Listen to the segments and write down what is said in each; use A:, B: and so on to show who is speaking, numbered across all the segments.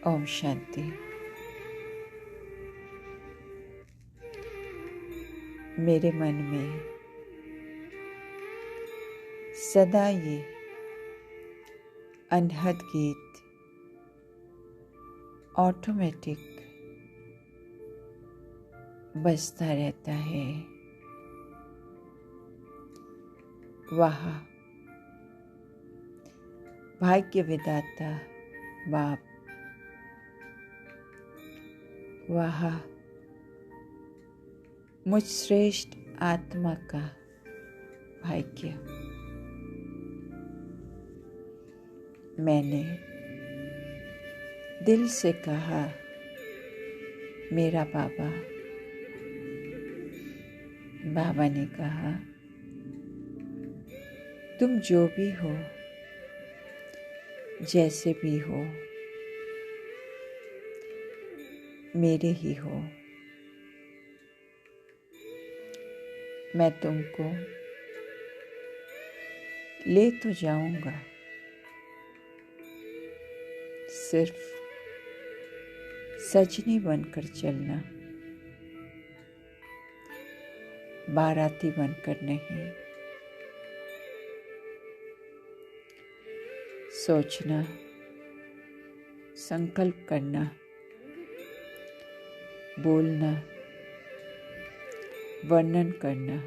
A: ओम शांति। मेरे मन में सदा ये अनहद गीत ऑटोमेटिक बजता रहता है। वाह भाग्य विधाता बाप, वाह मुझ श्रेष्ठ आत्मा का भाग्य। मैंने दिल से कहा, मेरा बाबा। बाबा ने कहा, तुम जो भी हो, जैसे भी हो, मेरे ही हो। मैं तुमको ले तो जाऊंगा, सिर्फ सजनी बनकर चलना, बाराती बनकर नहीं। सोचना, संकल्प करना, बोलना, वर्णन करना,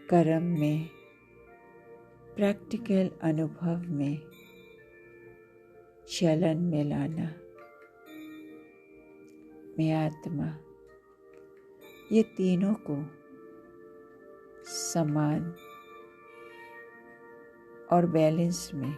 A: कर्म में, प्रैक्टिकल अनुभव में, चलन में लाना। मैं आत्मा ये तीनों को समान और बैलेंस में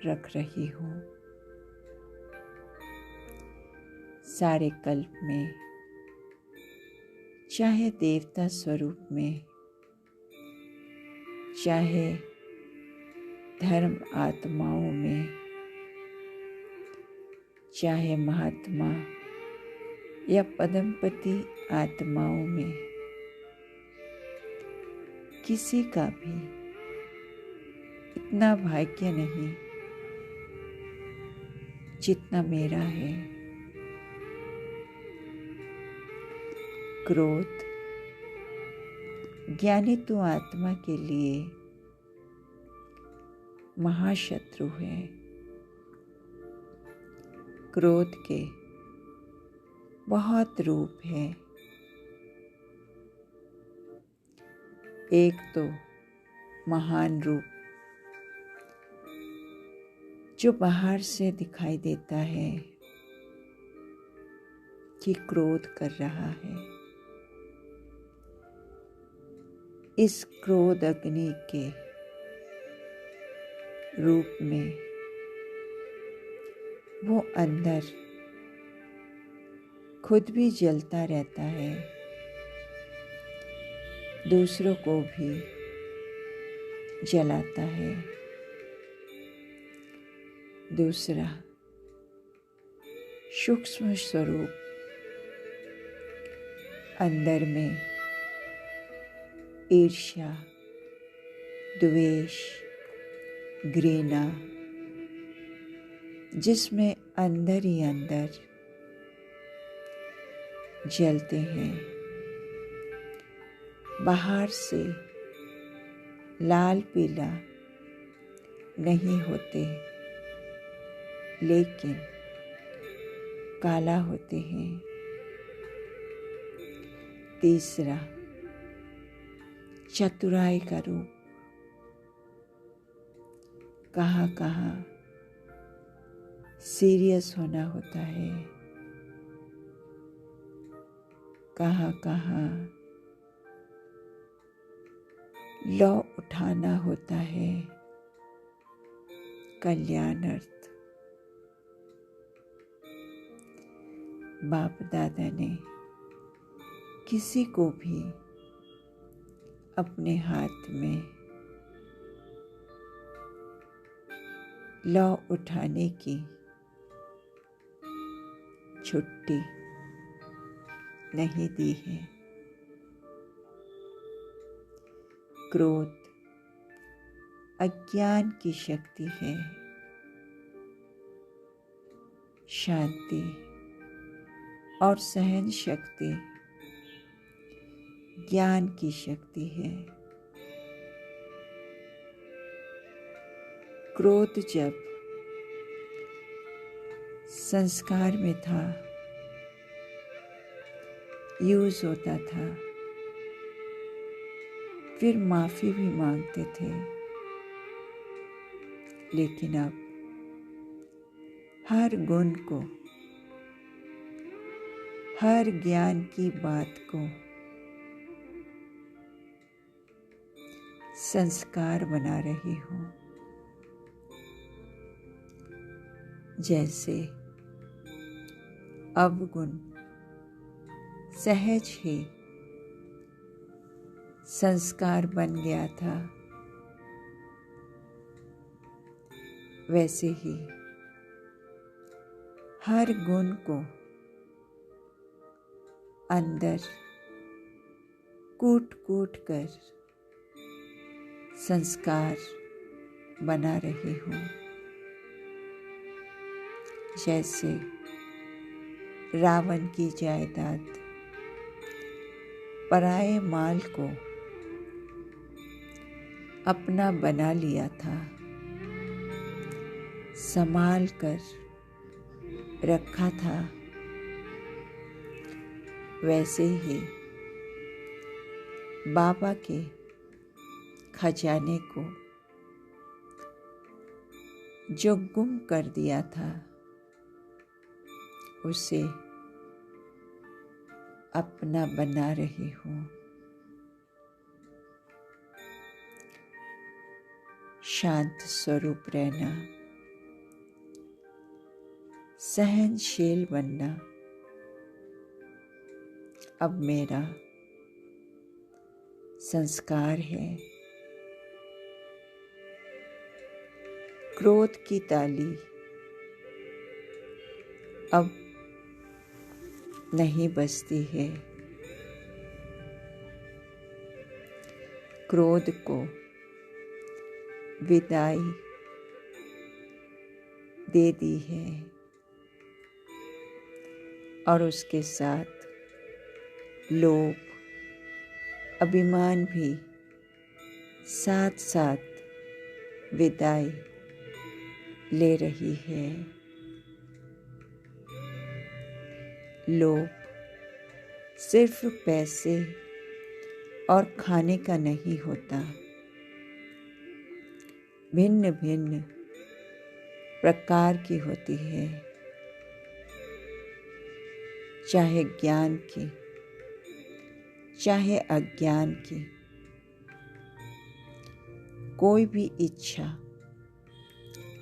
A: रख रही हूँ। सारे कल्प में, चाहे देवता स्वरूप में, चाहे धर्म आत्माओं में, चाहे महात्मा या पदमपति आत्माओं में, किसी का भी इतना भाग्य नहीं जितना मेरा है। क्रोध ज्ञानी तो आत्मा के लिए महाशत्रु है। क्रोध के बहुत रूप है। एक तो महान रूप जो बाहर से दिखाई देता है कि क्रोध कर रहा है। इस क्रोध अग्नि के रूप में वो अंदर खुद भी जलता रहता है, दूसरों को भी जलाता है। दूसरा सूक्ष्म स्वरूप अंदर में ईर्ष्या, द्वेष, घृणा, जिसमें अंदर ही अंदर जलते हैं। बाहर से लाल पीला नहीं होते, लेकिन काला होते हैं। तीसरा चतुराई का रूप। कहाँ कहाँ सीरियस होना होता है, कहाँ कहाँ लौ उठाना होता है, कल्याणार्थ। बाप दादा ने किसी को भी अपने हाथ में लौ उठाने की छुट्टी नहीं दी है। क्रोध अज्ञान की शक्ति है, शांति और सहन शक्ति ज्ञान की शक्ति है। क्रोध जब संस्कार में था, यूज होता था, फिर माफी भी मांगते थे, लेकिन अब हर गुण को, हर ज्ञान की बात को संस्कार बना रही हूँ। जैसे अवगुण सहज ही संस्कार बन गया था, वैसे ही हर गुण को अंदर कूट कूट कर संस्कार बना रही हूँ। जैसे रावण की जायदाद पराये माल को अपना बना लिया था, संभाल कर रखा था, वैसे ही बाबा के खजाने को जो गुम कर दिया था, उसे अपना बना रही हूँ। शांत स्वरूप रहना, सहनशील बनना अब मेरा संस्कार है। क्रोध की ताली अब नहीं बजती है। क्रोध को विदाई दे दी है और उसके साथ लोभ, अभिमान भी साथ साथ विदाई ले रही है। लोभ सिर्फ पैसे और खाने का नहीं होता, भिन्न भिन्न प्रकार की होती है, चाहे ज्ञान की, चाहे अज्ञान की। कोई भी इच्छा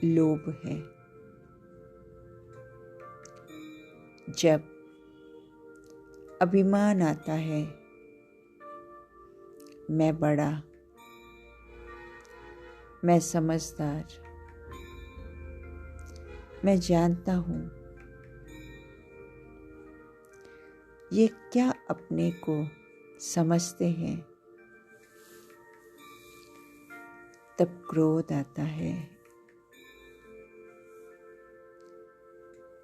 A: लोभ है। जब अभिमान आता है, मैं बड़ा, मैं समझदार, मैं जानता हूँ, ये क्या अपने को समझते हैं, तब क्रोध आता है।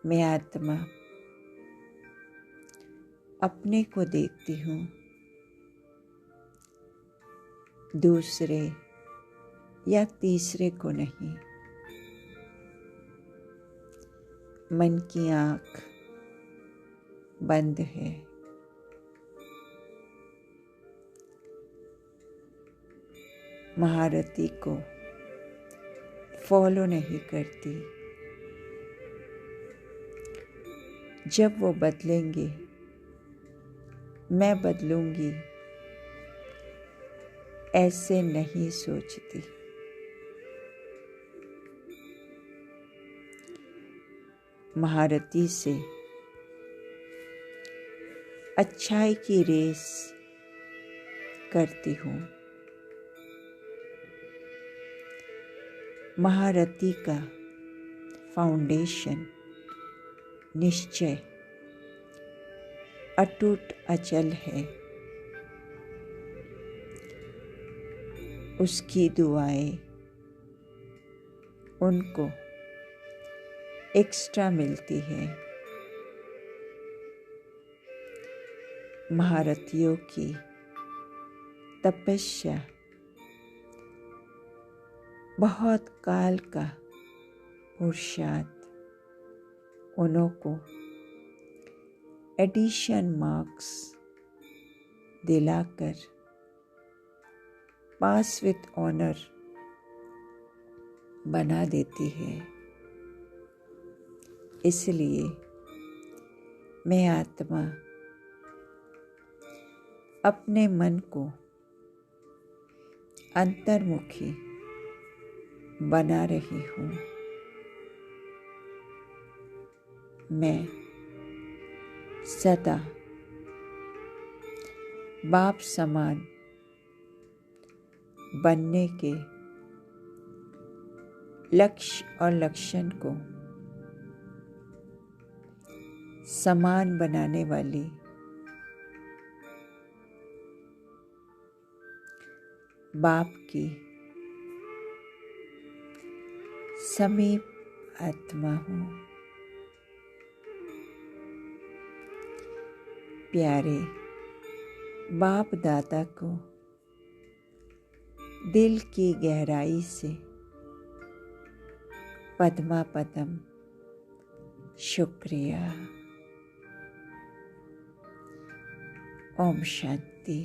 A: मैं आत्मा अपने को देखती हूँ, दूसरे या तीसरे को नहीं। मन की आँख बंद है। महारथी को फॉलो नहीं करती। जब वो बदलेंगे, मैं बदलूंगी, ऐसे नहीं सोचती। महारथी से अच्छाई की रेस करती हूँ। महारथी का फाउंडेशन निश्चय अटूट अचल है। उसकी दुआएं उनको एक्स्ट्रा मिलती है। महारथियों की तपस्या बहुत काल का पुरुषार्थ उनको एडिशन मार्क्स दिलाकर पास विथ ऑनर बना देती है। इसलिए मैं आत्मा अपने मन को अंतर्मुखी बना रही हूँ। मैं सदा बाप समान बनने के लक्ष्य और लक्षण को समान बनाने वाली बाप की समीप आत्मा हूँ। प्यारे बाप दादा को दिल की गहराई से पद्मा पदम शुक्रिया। ओम शांति।